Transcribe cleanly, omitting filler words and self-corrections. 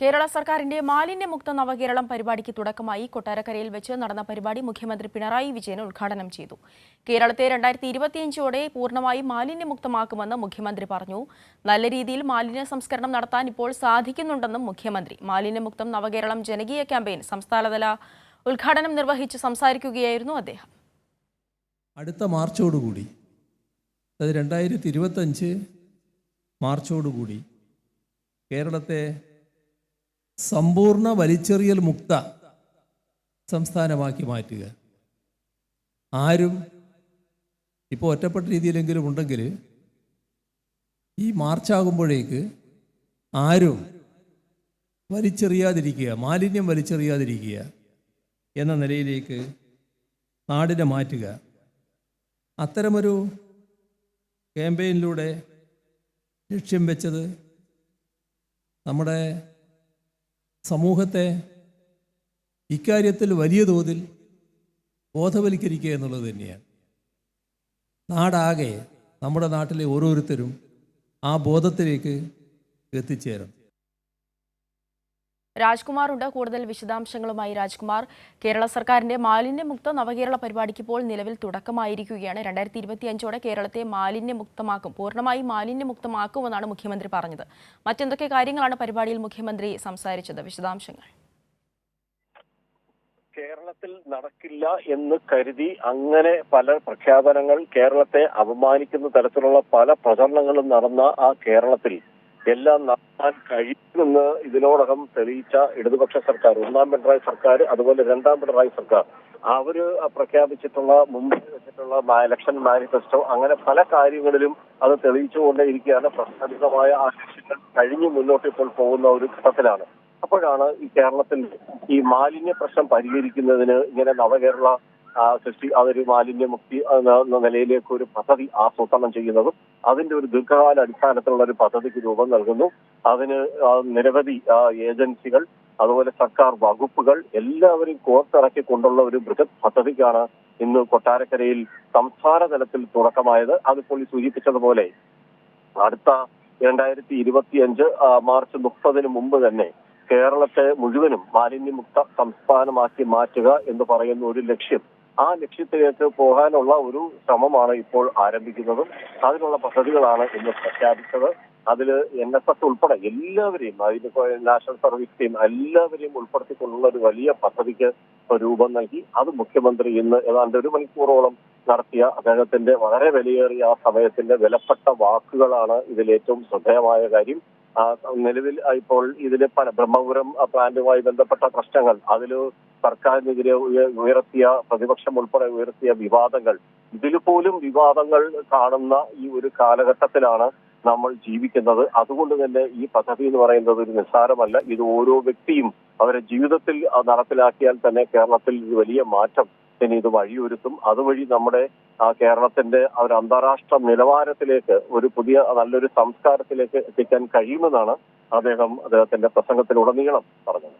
കേരള സർക്കാരിന്റെ മാലിന്യമുക്ത നവകേരളം പരിപാടിക്ക് തുടക്കമായി കൊട്ടാരക്കരയിൽ വെച്ച് നടന്ന പരിപാടി മുഖ്യമന്ത്രി പിണറായി വിജയൻ ഉദ്ഘാടനം ചെയ്തു. കേരളത്തെ 2025ഓടെ പൂർണ്ണമായി മാലിന്യമുക്തമാക്കുമെന്ന് മുഖ്യമന്ത്രി പറഞ്ഞു. നല്ല രീതിയിൽ മാലിന്യ സംസ്കരണം നടത്താൻ ഇപ്പോൾ സാധിക്കുന്നുണ്ടെന്നും മുഖ്യമന്ത്രി. മാലിന്യമുക്തം നവകേരളം ജനകീയ ക്യാമ്പയിൻ സംസ്ഥാനതല ഉദ്ഘാടനം നിർവഹിച്ച് സംസാരിക്കുകയായിരുന്നു അദ്ദേഹം. അടുത്ത മാർച്ചോടുകൂടി, അതായത് 2025 മാർച്ചോടുകൂടി കേരളത്തെ സമ്പൂർണ്ണ വലിച്ചെറിയൽ മുക്ത സംസ്ഥാനമാക്കി മാറ്റുക. ആരും ഇപ്പോൾ ഒറ്റപ്പെട്ട രീതിയിലെങ്കിലും ഉണ്ടെങ്കിൽ ഈ മാർച്ചാകുമ്പോഴേക്ക് ആരും വലിച്ചെറിയാതിരിക്കുക, മാലിന്യം വലിച്ചെറിയാതിരിക്കുക എന്ന നിലയിലേക്ക് നാടിനെ മാറ്റുക. അത്തരമൊരു ക്യാമ്പയിനിലൂടെ ലക്ഷ്യം വെച്ചത് നമ്മുടെ സമൂഹത്തെ ഇക്കാര്യത്തിൽ വലിയ തോതിൽ ബോധവൽക്കരിക്കുക എന്നുള്ളത് തന്നെയാണ്. നാടാകെ, നമ്മുടെ നാട്ടിലെ ഓരോരുത്തരും ആ ബോധത്തിലേക്ക് എത്തിച്ചേരണം. രാജ്കുമാർ ഉണ്ട് കൂടുതൽ വിശദാംശങ്ങളുമായി. രാജ്കുമാർ, കേരള സർക്കാരിന്റെ മാലിന്യമുക്ത നവകേരള പരിപാടിക്ക് ഇപ്പോൾ നിലവിൽ തുടക്കമായിരിക്കുകയാണ്. 2025ഓടെ കേരളത്തെ മാലിന്യമുക്തമാക്കും, പൂർണ്ണമായി മാലിന്യമുക്തമാക്കുമെന്നാണ് മുഖ്യമന്ത്രി പറഞ്ഞത്. മറ്റെന്തൊക്കെ കാര്യങ്ങളാണ് പരിപാടിയിൽ മുഖ്യമന്ത്രി സംസാരിച്ചത്? വിശദാംശങ്ങൾ. കേരളത്തിൽ നടക്കില്ല എന്ന് കരുതി അങ്ങനെ പല പ്രഖ്യാപനങ്ങൾ, കേരളത്തെ അപമാനിക്കുന്ന തരത്തിലുള്ള പല പ്രചരണങ്ങളും നടന്ന ആ കേരളത്തിൽ എല്ലാം നടത്താൻ കഴിയുമെന്ന് ഇതിനോടകം തെളിയിച്ച ഇടതുപക്ഷ സർക്കാർ, ഒന്നാം പിണറായി സർക്കാർ, അതുപോലെ രണ്ടാം പിണറായി സർക്കാർ, അവര് പ്രഖ്യാപിച്ചിട്ടുള്ള മുമ്പിൽ വെച്ചിട്ടുള്ള ഇലക്ഷൻ മാനിഫെസ്റ്റോ, അങ്ങനെ പല കാര്യങ്ങളിലും അത് തെളിയിച്ചുകൊണ്ടേയിരിക്കുകയാണ്. പ്രസ്താവിതമായ ആ ലക്ഷ്യങ്ങൾ കഴിഞ്ഞു മുന്നോട്ട് ഇപ്പോൾ പോകുന്ന ഒരു ഘട്ടത്തിലാണ്. അപ്പോഴാണ് ഈ കേരളത്തിൽ ഈ മാലിന്യ പ്രശ്നം പരിഹരിക്കുന്നതിന് ഇങ്ങനെ നവകേരള സൃഷ്ടി, അതൊരു മാലിന്യമുക്തി എന്ന നിലയിലേക്ക് ഒരു പദ്ധതി ആസൂത്രണം ചെയ്യുന്നതും അതിന്റെ ഒരു ദീർഘകാല അടിസ്ഥാനത്തിലുള്ള ഒരു പദ്ധതിക്ക് രൂപം നൽകുന്നു. അതിന് നിരവധി ഏജൻസികൾ, അതുപോലെ സർക്കാർ വകുപ്പുകൾ എല്ലാവരെയും കോർത്തിറക്കിക്കൊണ്ടുള്ള ഒരു ബൃഹത് പദ്ധതിക്കാണ് ഇന്ന് കൊട്ടാരക്കരയിൽ സംസ്ഥാന തലത്തിൽ തുടക്കമായത്. അതിപ്പോൾ സൂചിപ്പിച്ചതുപോലെ അടുത്ത 2025 മാർച്ച് 30 മുമ്പ് തന്നെ കേരളത്തെ മുഴുവനും മാലിന്യമുക്ത സംസ്ഥാനമാക്കി മാറ്റുക എന്ന് പറയുന്ന ഒരു ലക്ഷ്യം, ആ ലക്ഷ്യത്തിലേക്ക് പോകാനുള്ള ഒരു ശ്രമമാണ് ഇപ്പോൾ ആരംഭിക്കുന്നതും. അതിനുള്ള പദ്ധതികളാണ് ഇന്ന് പ്രഖ്യാപിച്ചത്. അതിൽ NSS ഉൾപ്പെടെ എല്ലാവരെയും, അതിനിപ്പോ നാഷണൽ സർവീസ് സ്കീം എല്ലാവരെയും ഉൾപ്പെടുത്തിക്കൊണ്ടുള്ള ഒരു വലിയ പദ്ധതിക്ക് രൂപം നൽകി. അത് മുഖ്യമന്ത്രി ഇന്ന് ഏതാണ്ട് 1 മണിക്കൂറോളം നടത്തിയ അദ്ദേഹത്തിന്റെ വളരെ വിലയേറിയ ആ സമയത്തിന്റെ വിലപ്പെട്ട വാക്കുകളാണ് ഇതിൽ ഏറ്റവും ശ്രദ്ധേയമായ കാര്യം. നിലവിൽ ഇപ്പോൾ ഇതിന് ബ്രഹ്മപുരം പ്ലാന്റുമായി ബന്ധപ്പെട്ട പ്രശ്നങ്ങൾ, അതിൽ സർക്കാരിനെതിരെ ഉയർത്തിയ, പ്രതിപക്ഷം ഉൾപ്പെടെ ഉയർത്തിയ വിവാദങ്ങൾ, ഇതിൽ പോലും വിവാദങ്ങൾ കാണുന്ന ഈ ഒരു കാലഘട്ടത്തിലാണ് നമ്മൾ ജീവിക്കുന്നത്. അതുകൊണ്ട് തന്നെ ഈ പദ്ധതി എന്ന് പറയുന്നത് ഒരു നിസ്സാരമല്ല. ഇത് ഓരോ വ്യക്തിയും അവരുടെ ജീവിതത്തിൽ നടപ്പിലാക്കിയാൽ തന്നെ കേരളത്തിൽ വലിയ മാറ്റം ഇനി ഇത് വഴിയൊരുത്തും. അതുവഴി നമ്മുടെ കേരളത്തിന്റെ ഒരു അന്താരാഷ്ട്ര നിലവാരത്തിലേക്ക്, ഒരു പുതിയ നല്ലൊരു സംസ്കാരത്തിലേക്ക് എത്തിക്കാൻ കഴിയുമെന്നാണ് അദ്ദേഹത്തിന്റെ പ്രസംഗത്തിലുടനീളം പറഞ്ഞത്.